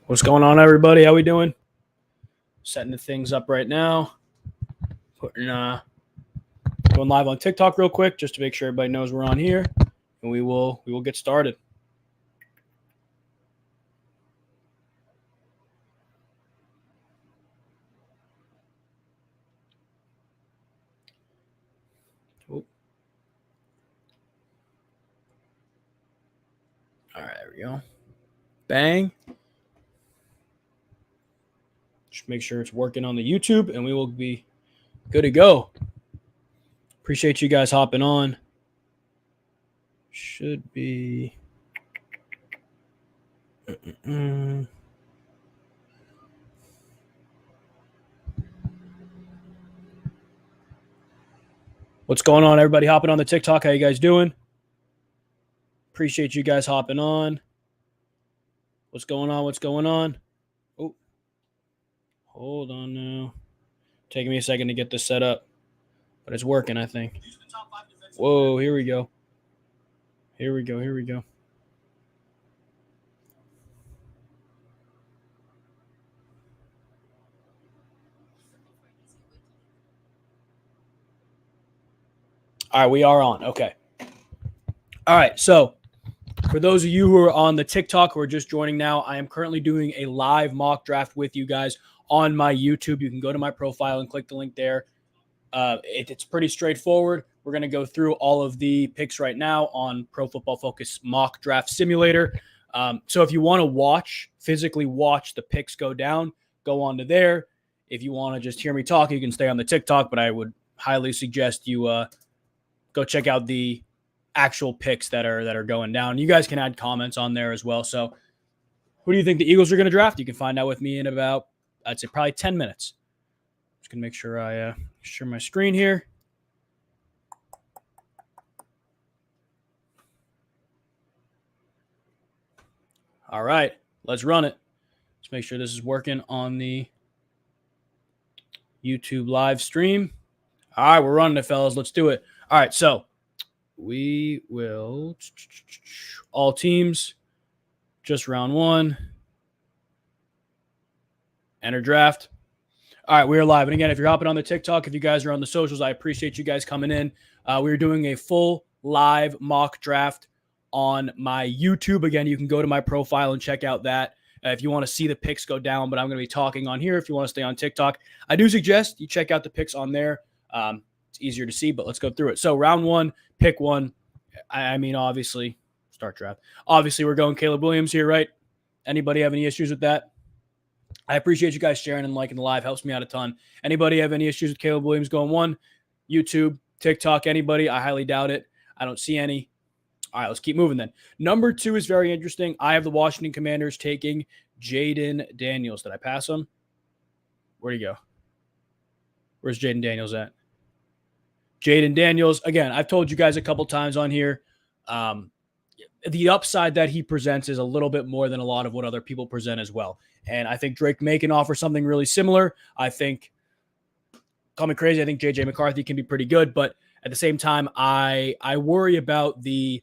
What's going on, everybody? How we doing? Setting the things up right now. Going live on TikTok real quick just to make sure everybody knows we're on here, and we will get started. Oh. All right, there we go. Bang. Just make sure it's working on the YouTube, and we will be good to go. Appreciate you guys hopping on. Should be. What's going on, everybody hopping on the TikTok? How you guys doing? Appreciate you guys hopping on. What's going on? What's going on? Oh, hold on now. Taking me a second to get this set up, but it's working, I think. Whoa, here we go. Here we go. Here we go. All right, we are on. Okay. All right, so for those of you who are on the TikTok who are just joining now, I am currently doing a live mock draft with you guys on my YouTube. You can go to my profile and click the link there. It's pretty straightforward. We're going to go through all of the picks right now on Pro Football Focus Mock Draft Simulator. So if you want to physically watch the picks go down, go on to there. If you want to just hear me talk, you can stay on the TikTok, but I would highly suggest you go check out the actual picks that are going down. You guys can add comments on there as well. So who do you think the Eagles are going to draft? You can find out with me in about, I'd say probably 10 minutes. Just going to make sure I share my screen here. All right, let's run it. Let's make sure this is working on the YouTube live stream. All right, we're running it, fellas. Let's do it. All right, so we will all teams, just round one. Enter draft. All right, we are live. And again, if you're hopping on the TikTok, if you guys are on the socials, I appreciate you guys coming in. We're doing a full live mock draft on my YouTube. Again, you can go to my profile and check out that if you want to see the picks go down, but I'm going to be talking on here if you want to stay on TikTok. I do suggest you check out the picks on there. It's easier to see, but let's go through it. So round one, pick one. I mean, obviously, start draft. Obviously, we're going Caleb Williams here, right? Anybody have any issues with that? I appreciate you guys sharing and liking the live. Helps me out a ton. Anybody have any issues with Caleb Williams going one? YouTube, TikTok, anybody? I highly doubt it. I don't see any. All right, let's keep moving then. Number two is very interesting. I have the Washington Commanders taking Jaden Daniels. Did I pass him? Where'd he go? Where's Jaden Daniels at? Jaden Daniels, again, I've told you guys a couple times on here, the upside that he presents is a little bit more than a lot of what other people present as well. And I think Drake May can offer something really similar. I think, call me crazy, I think J.J. McCarthy can be pretty good. But at the same time, I worry about the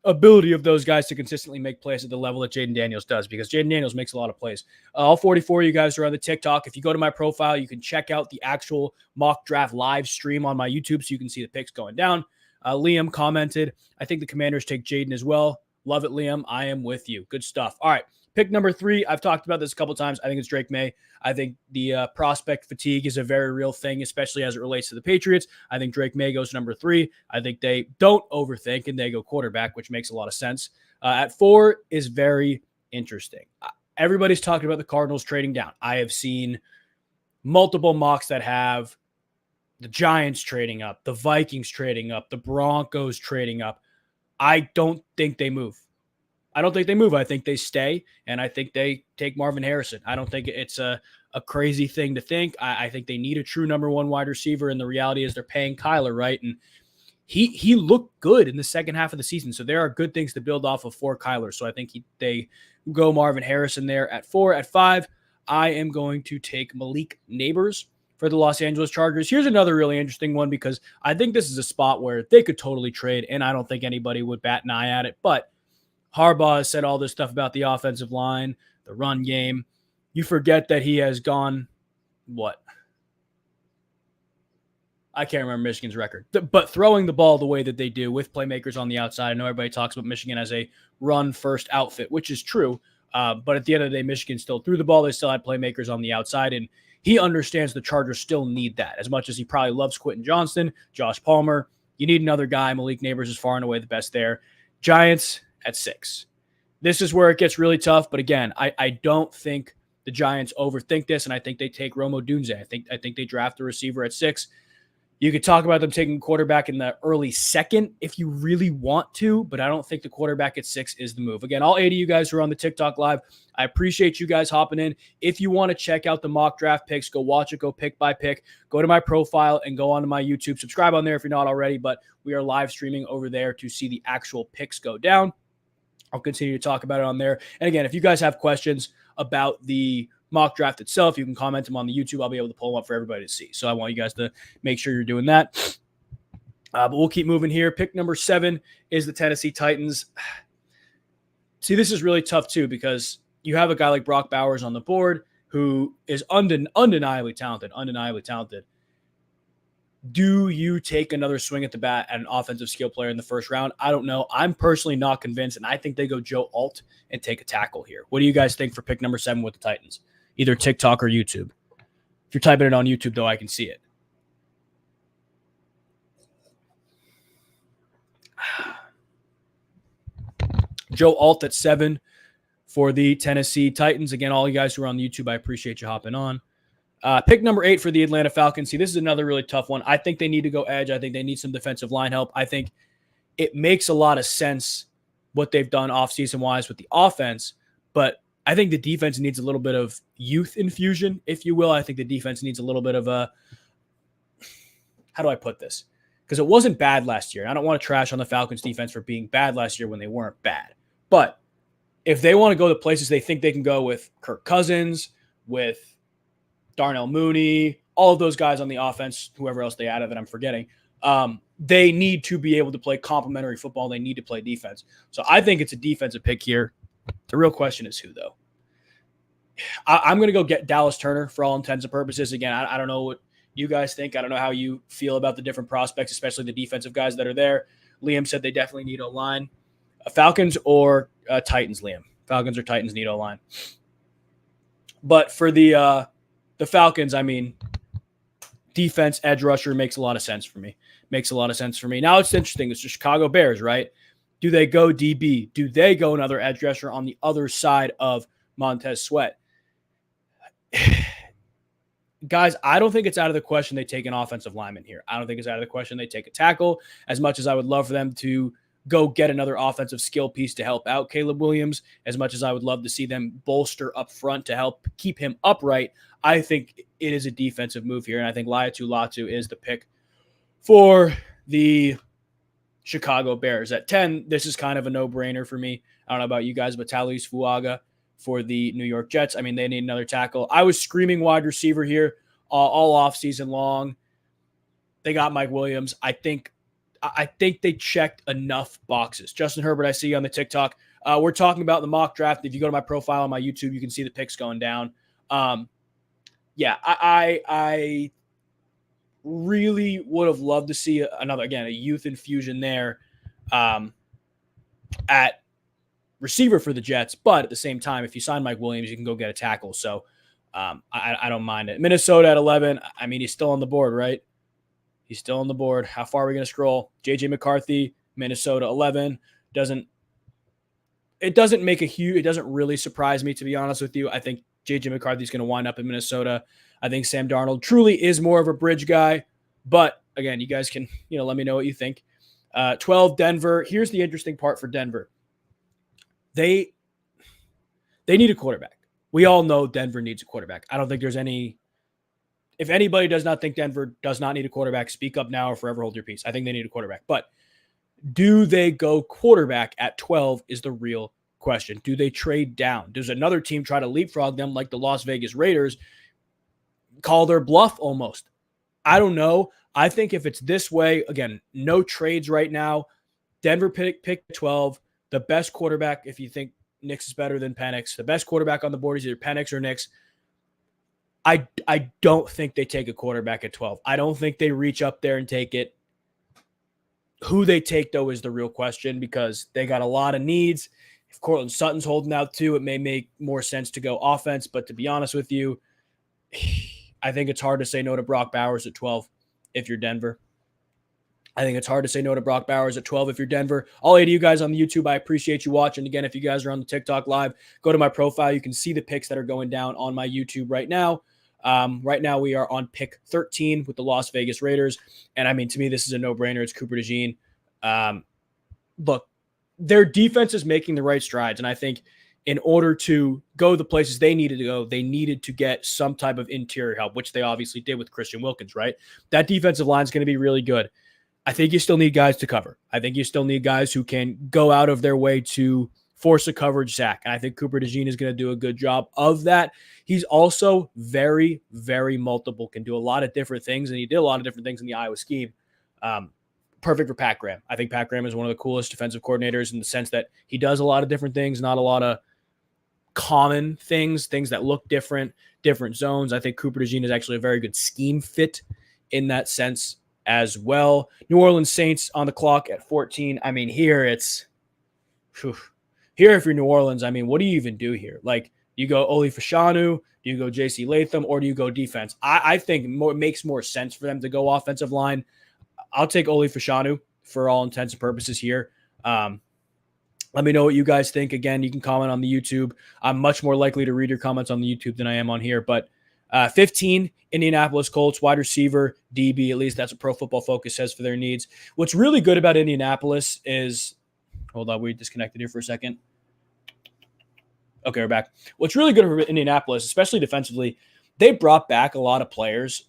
ability of those guys to consistently make plays at the level that Jaden Daniels does, because Jaden Daniels makes a lot of plays. All 44 of you guys are on the TikTok. If you go to my profile, you can check out the actual mock draft live stream on my YouTube so you can see the picks going down. Liam commented, I think the Commanders take Jaden as well. Love it, Liam. I am with you. Good stuff. All right. Pick number three. I've talked about this a couple times. I think it's Drake May. I think the prospect fatigue is a very real thing, especially as it relates to the Patriots. I think Drake May goes to number three. I think they don't overthink and they go quarterback, which makes a lot of sense. At four is very interesting. Everybody's talking about the Cardinals trading down. I have seen multiple mocks that have the Giants trading up, the Vikings trading up, the Broncos trading up. I don't think they move. I think they stay, and I think they take Marvin Harrison. I don't think it's a crazy thing to think. I think they need a true number one wide receiver, and the reality is they're paying Kyler, right? And he looked good in the second half of the season, so there are good things to build off of for Kyler. So I think they go Marvin Harrison there at four. At five, I am going to take Malik Neighbors for the Los Angeles Chargers. Here's another really interesting one, because I think this is a spot where they could totally trade, and I don't think anybody would bat an eye at it, but Harbaugh has said all this stuff about the offensive line. the run game. You forget that he has gone, what? I can't remember Michigan's record. But throwing the ball the way that they do with playmakers on the outside, I know everybody talks about Michigan as a run-first outfit, which is true. But at the end of the day, Michigan still threw the ball. They still had playmakers on the outside, and he understands the Chargers still need that. As much as he probably loves Quentin Johnston, Josh Palmer, you need another guy. Malik Neighbors is far and away the best there. Giants at 6. This is where it gets really tough. But again, I don't think the Giants overthink this, and I think they take Rome Odunze. I think they draft a receiver at 6. You could talk about them taking quarterback in the early second if you really want to, but I don't think the quarterback at 6 is the move. Again, all 80 of you guys who are on the TikTok live, I appreciate you guys hopping in. If you want to check out the mock draft picks, go watch it, go pick by pick. Go to my profile and go onto my YouTube. Subscribe on there if you're not already, but we are live streaming over there to see the actual picks go down. I'll continue to talk about it on there. And again, if you guys have questions about the mock draft itself, you can comment them on the YouTube. I'll be able to pull them up for everybody to see. So I want you guys to make sure you're doing that. But we'll keep moving here. Pick number 7 is the Tennessee Titans. See, this is really tough too, because you have a guy like Brock Bowers on the board who is undeniably talented. Do you take another swing at the bat at an offensive skill player in the first round? I don't know. I'm personally not convinced, and I think they go Joe Alt and take a tackle here. What do you guys think for pick number 7 with the Titans? Either TikTok or YouTube. If you're typing it on YouTube, though, I can see it. Joe Alt at 7 for the Tennessee Titans. Again, all you guys who are on YouTube, I appreciate you hopping on. Pick number 8 for the Atlanta Falcons. See, this is another really tough one. I think they need to go edge. I think they need some defensive line help. I think it makes a lot of sense what they've done offseason-wise with the offense, but I think the defense needs a little bit of youth infusion, if you will. I think the defense needs a little bit of a – how do I put this? Because it wasn't bad last year. I don't want to trash on the Falcons defense for being bad last year when they weren't bad. But if they want to go to places they think they can go with Kirk Cousins, with Darnell Mooney, all of those guys on the offense, whoever else they added that I'm forgetting, they need to be able to play complementary football. They need to play defense. So I think it's a defensive pick here. The real question is who, though? I'm going to go get Dallas Turner for all intents and purposes. Again, I don't know what you guys think. I don't know how you feel about the different prospects, especially the defensive guys that are there. Liam said they definitely need O-line. Falcons or Titans, Liam? Falcons or Titans need O-line. But for the Falcons, I mean, defense, edge rusher makes a lot of sense for me. Now it's interesting. It's the Chicago Bears, right? Do they go DB? Do they go another edge rusher on the other side of Montez Sweat? Guys, I don't think it's out of the question they take an offensive lineman here. I don't think it's out of the question they take a tackle, as much as I would love for them to go get another offensive skill piece to help out Caleb Williams, as much as I would love to see them bolster up front to help keep him upright. I think it is a defensive move here, and I think Laiatu Latu is the pick for the Chicago Bears. At 10, this is kind of a no-brainer for me. I don't know about you guys, but Talis Fuaga for the New York Jets. I mean, they need another tackle. I was screaming wide receiver here all offseason long. They got Mike Williams. I think they checked enough boxes. Justin Herbert, I see you on the TikTok. We're talking about the mock draft. If you go to my profile on my YouTube, you can see the picks going down. I really would have loved to see a youth infusion there at receiver for the Jets. But at the same time, if you sign Mike Williams, you can go get a tackle. So I don't mind it. Minnesota at 11. I mean, he's still on the board, right? He's still on the board. How far are we going to scroll? J.J. McCarthy, Minnesota 11. It doesn't really surprise me, to be honest with you. I think J.J. McCarthy's going to wind up in Minnesota. I think Sam Darnold truly is more of a bridge guy. But, again, you guys can let me know what you think. 12, Denver. Here's the interesting part for Denver. They need a quarterback. We all know Denver needs a quarterback. I don't think there's any – if anybody does not think Denver does not need a quarterback, speak up now or forever hold your peace. I think they need a quarterback. But do they go quarterback at 12 is the real question. Do they trade down? Does another team try to leapfrog them like the Las Vegas Raiders, call their bluff almost? I don't know. I think if it's this way, again, no trades right now. Denver pick 12. The best quarterback, if you think Nix is better than Penix. The best quarterback on the board is either Penix or Nix. I don't think they take a quarterback at 12. I don't think they reach up there and take it. Who they take, though, is the real question because they got a lot of needs. If Cortland Sutton's holding out too, it may make more sense to go offense. But to be honest with you, I think it's hard to say no to Brock Bowers at 12 if you're Denver. I think it's hard to say no to Brock Bowers at 12 if you're Denver. All 8 of you guys on the YouTube, I appreciate you watching. Again, if you guys are on the TikTok live, go to my profile. You can see the picks that are going down on my YouTube right now. Right now, we are on pick 13 with the Las Vegas Raiders. And, I mean, to me, this is a no-brainer. It's Cooper DeJean. Look, their defense is making the right strides. And I think in order to go the places they needed to go, they needed to get some type of interior help, which they obviously did with Christian Wilkins, right? That defensive line is going to be really good. I think you still need guys to cover. I think you still need guys who can go out of their way to force a coverage sack. And I think Cooper DeJean is going to do a good job of that. He's also very, very multiple, can do a lot of different things, and he did a lot of different things in the Iowa scheme. Perfect for Pat Graham. I think Pat Graham is one of the coolest defensive coordinators in the sense that he does a lot of different things, not a lot of common things that look different zones. I think Cooper DeJean is actually a very good scheme fit in that sense as well. New Orleans Saints on the clock at 14. I mean, here it's here if you're New Orleans, I mean, what do you even do here? Like, you go Oli Fashanu, do you go JC Latham, or do you go defense? I think it makes more sense for them to go offensive line. I'll take Oli Fashanu for all intents and purposes here. Let me know what you guys think. Again, you can comment on the YouTube. I'm much more likely to read your comments on the YouTube than I am on here. But 15, Indianapolis Colts, wide receiver, DB. At least that's what Pro Football Focus says for their needs. What's really good about Indianapolis is – hold on, we disconnected here for a second. Okay, we're back. What's really good for Indianapolis, especially defensively, they brought back a lot of players.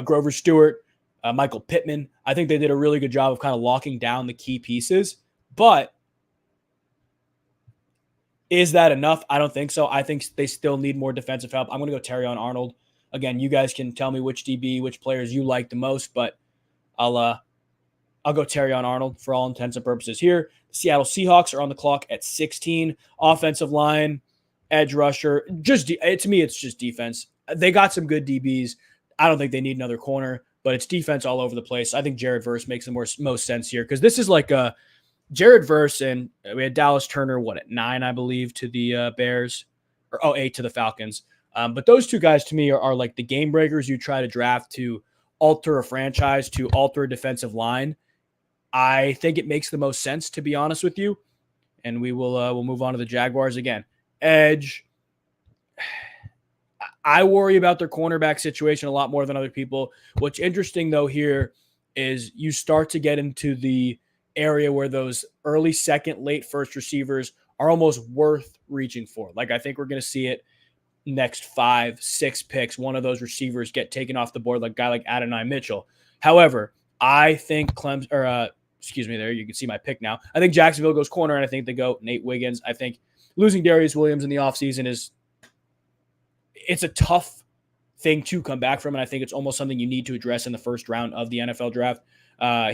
Grover Stewart, Michael Pittman. I think they did a really good job of kind of locking down the key pieces. But is that enough? I don't think so. I think they still need more defensive help. I'm going to go Terrion Arnold. Again, you guys can tell me which DB, which players you like the most, but I'll go Terrion Arnold for all intents and purposes here. The Seattle Seahawks are on the clock at 16. Offensive line, edge rusher. To me, it's just defense. They got some good DBs. I don't think they need another corner, but it's defense all over the place. I think Jared Verse makes the most sense here because this is like a Jared Verse, and we had Dallas Turner, at 9, I believe, to the Bears, or 8 to the Falcons. But those two guys to me are like the game breakers you try to draft to alter a franchise, to alter a defensive line. I think it makes the most sense, to be honest with you. And we'll move on to the Jaguars again. Edge. I worry about their cornerback situation a lot more than other people. What's interesting, though, here is you start to get into the area where those early second, late first receivers are almost worth reaching for. Like, I think we're going to see it next 5, 6 picks. One of those receivers get taken off the board, like a guy like Adonai Mitchell. However, I think there you can see my pick now. I think Jacksonville goes corner, and I think they go Nate Wiggins. I think losing Darius Williams in the offseason it's a tough thing to come back from, and I think it's almost something you need to address in the first round of the NFL draft.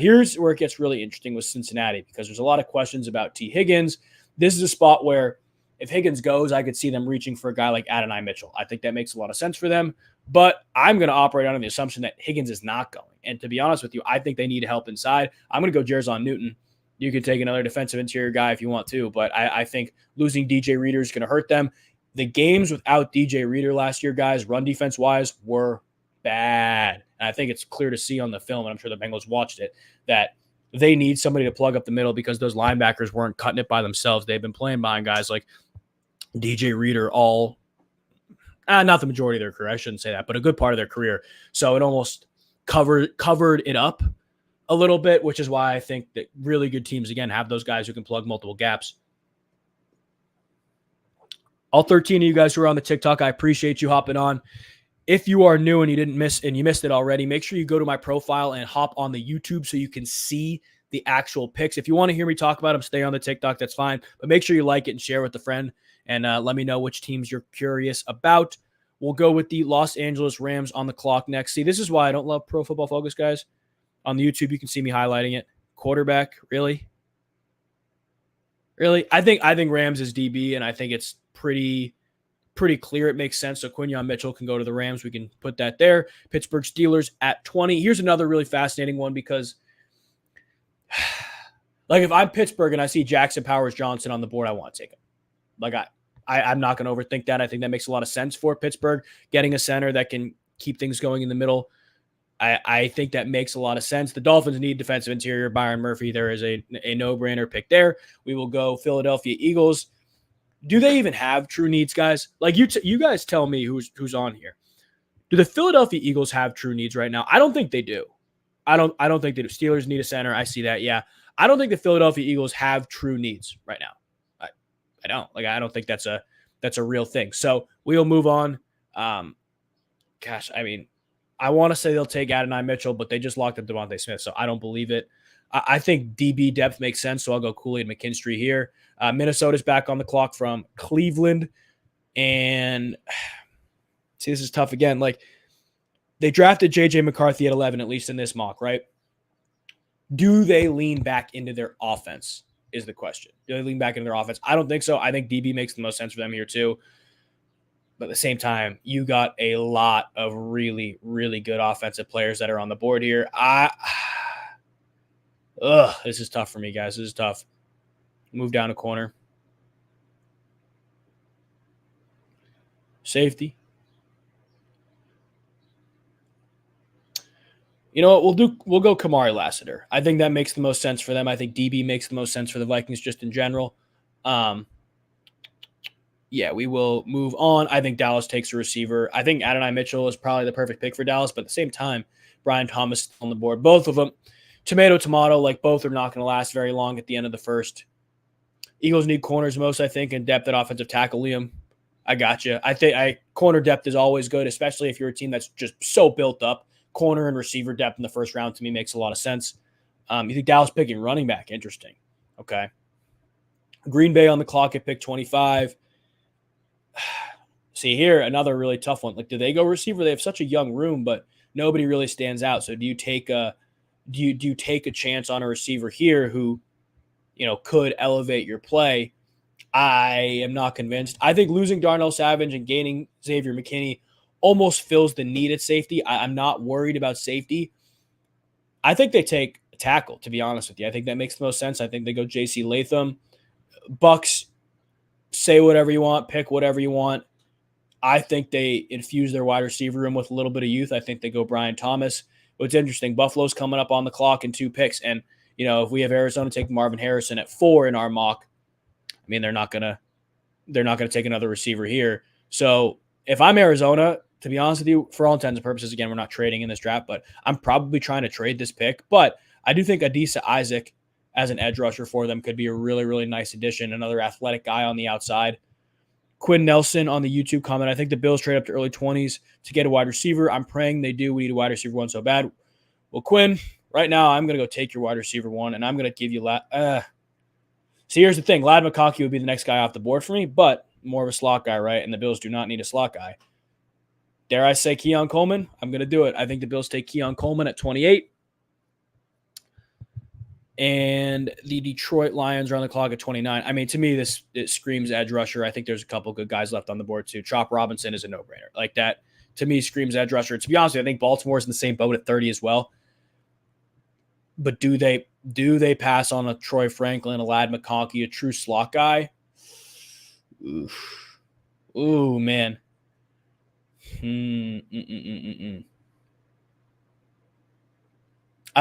Here's where it gets really interesting with Cincinnati because there's a lot of questions about T. Higgins. This is a spot where if Higgins goes, I could see them reaching for a guy like Adonai Mitchell. I think that makes a lot of sense for them, but I'm going to operate under the assumption that Higgins is not going. And to be honest with you, I think they need help inside. I'm going to go Jerzon Newton. You can take another defensive interior guy if you want to, but I think losing DJ Reader is going to hurt them. The games without DJ Reader last year, guys, run defense-wise, were bad. And I think it's clear to see on the film, and I'm sure the Bengals watched it, that they need somebody to plug up the middle because those linebackers weren't cutting it by themselves. They've been playing behind guys like DJ Reader not the majority of their career, I shouldn't say that, but a good part of their career. So it almost covered it up a little bit, which is why I think that really good teams, again, have those guys who can plug multiple gaps. All 13 of you guys who are on the TikTok, I appreciate you hopping on. If you are new and you missed it already, make sure you go to my profile and hop on the YouTube so you can see the actual picks. If you want to hear me talk about them, stay on the TikTok. That's fine. But make sure you like it and share with a friend. And let me know which teams you're curious about. We'll go with the Los Angeles Rams on the clock next. See, this is why I don't love Pro Football Focus, guys. On the YouTube, you can see me highlighting it. Quarterback, really? Really? I think Rams is DB, and I think it's pretty clear it makes sense. So Quinyon Mitchell can go to the Rams. We can put that there. Pittsburgh Steelers at 20. Here's another really fascinating one because like if I'm Pittsburgh and I see Jackson Powers Johnson on the board, I want to take him. Like I'm not going to overthink that. I think that makes a lot of sense for Pittsburgh, getting a center that can keep things going in the middle. I think that makes a lot of sense. The Dolphins need defensive interior. Byron Murphy, there is a no-brainer pick there. We will go Philadelphia Eagles. Do they even have true needs, guys? Like you guys tell me who's on here. Do the Philadelphia Eagles have true needs right now? I don't think they do. I don't think they do. Steelers need a center. I see that. Yeah. I don't think the Philadelphia Eagles have true needs right now. I don't. Like I don't think that's a real thing. So we'll move on. Gosh, I mean, I want to say they'll take Adonai Mitchell, but they just locked up Devontae Smith, so I don't believe it. I think DB depth makes sense, so I'll go Kool-Aid McKinstry here. Minnesota's back on the clock from Cleveland, and see, this is tough again. Like they drafted J.J. McCarthy at 11, at least in this mock, right? Do they lean back into their offense is the question. Do they lean back into their offense? I don't think so. I think DB makes the most sense for them here too. But at the same time, you got a lot of really, really good offensive players that are on the board here. This is tough for me, guys. This is tough. Move down a corner. Safety. You know what? We'll go Kamari Lassiter. I think that makes the most sense for them. I think DB makes the most sense for the Vikings just in general. Yeah, we will move on. I think Dallas takes a receiver. I think Adonai Mitchell is probably the perfect pick for Dallas, but at the same time, Brian Thomas is on the board. Both of them, tomato, like both are not going to last very long at the end of the first. Eagles need corners most, I think, and depth at offensive tackle. Liam, I got you. I think corner depth is always good, especially if you're a team that's just so built up. Corner and receiver depth in the first round to me makes a lot of sense. You think Dallas picking running back? Interesting. Okay. Green Bay on the clock at pick 25. See here, another really tough one. Like, do they go receiver? They have such a young room, but nobody really stands out. So do you take a chance on a receiver here who, could elevate your play? I am not convinced. I think losing Darnell Savage and gaining Xavier McKinney almost fills the need at safety. I'm not worried about safety. I think they take a tackle, to be honest with you. I think that makes the most sense. I think they go J.C. Latham. Bucks, say whatever you want, pick whatever you want. I think they infuse their wide receiver room with a little bit of youth. I think they go Brian Thomas. What's interesting, Buffalo's coming up on the clock in 2 picks. And, if we have Arizona take Marvin Harrison at 4 in our mock, I mean, they're not gonna take another receiver here. So if I'm Arizona, to be honest with you, for all intents and purposes, again, we're not trading in this draft, but I'm probably trying to trade this pick. But I do think Adisa Isaac as an edge rusher for them could be a really, really nice addition. Another athletic guy on the outside. Quinn Nelson on the YouTube comment, I think the Bills trade up to early 20s to get a wide receiver. I'm praying they do. We need a wide receiver 1 so bad. Well, Quinn, right now I'm going to go take your wide receiver 1, and I'm going to give you See, here's the thing. Ladd McConkey would be the next guy off the board for me, but more of a slot guy, right? And the Bills do not need a slot guy. Dare I say Keon Coleman? I'm going to do it. I think the Bills take Keon Coleman at 28. And the Detroit Lions are on the clock at 29. I mean, to me, it screams edge rusher. I think there's a couple good guys left on the board, too. Chop Robinson is a no-brainer. Like that, to me, screams edge rusher. To be honest with you, I think Baltimore's in the same boat at 30 as well. But do they pass on a Troy Franklin, a Ladd McConkey, a true slot guy? Ooh, man. I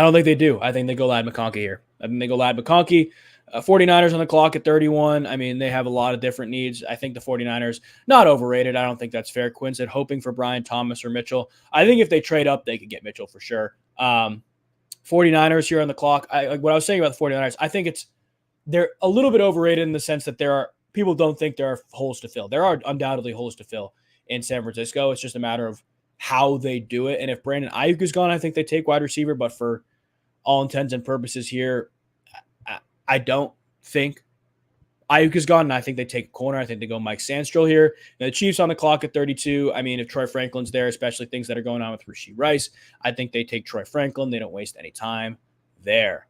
don't think they do. I think they go Ladd McConkey here. I think they go Ladd McConkey. 49ers on the clock at 31. I mean, they have a lot of different needs. I think the 49ers, not overrated. I don't think that's fair. Quinn said hoping for Brian Thomas or Mitchell. I think if they trade up, they could get Mitchell for sure. 49ers here on the clock. What I was saying about the 49ers, I think they're a little bit overrated in the sense that people don't think there are holes to fill. There are undoubtedly holes to fill in San Francisco. It's just a matter of how they do it. And if Brandon Ayuk is gone, I think they take wide receiver. But for all intents and purposes here, I don't think Ayuk is gone, and I think they take a corner. I think they go Mike Sandstrom here. Now, the Chiefs on the clock at 32. I mean, if Troy Franklin's there, especially things that are going on with Rashee Rice, I think they take Troy Franklin. They don't waste any time there.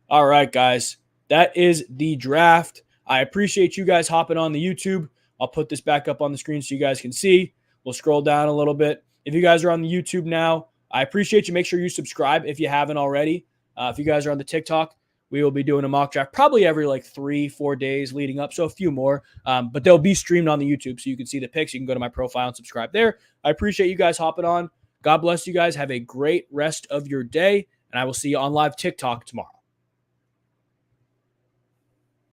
All right, guys. That is the draft. I appreciate you guys hopping on the YouTube. I'll put this back up on the screen so you guys can see. We'll scroll down a little bit. If you guys are on the YouTube now, I appreciate you. Make sure you subscribe if you haven't already. If you guys are on the TikTok, we will be doing a mock draft probably every like 3-4 days leading up. So a few more, but they'll be streamed on the YouTube so you can see the picks. You can go to my profile and subscribe there. I appreciate you guys hopping on. God bless you guys. Have a great rest of your day, and I will see you on live TikTok tomorrow.